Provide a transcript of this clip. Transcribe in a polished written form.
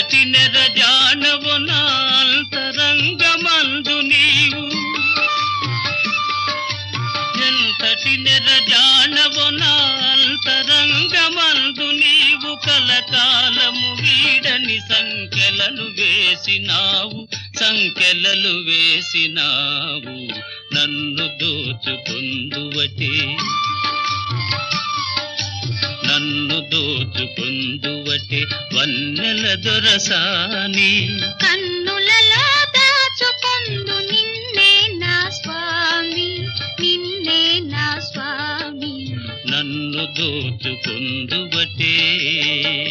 ఎంతటి నెరజానవు నా అంతరంగమందు నీవు, ఎంతటి నెరజానవు నా అంతరంగమందు నీవు, కలకాలము వీడని సంఖ్యలను వేసినావు, సంఖ్యలలు వేసినావు, నన్ను దోచుకొందువటే, నన్ను దోచుకొందువటే వన్నెల దొరసాని. కన్నులలో దాచుకొందు నిన్నే నా స్వామి, నిన్నే నా స్వామి, నన్ను దోచుకొందువటే.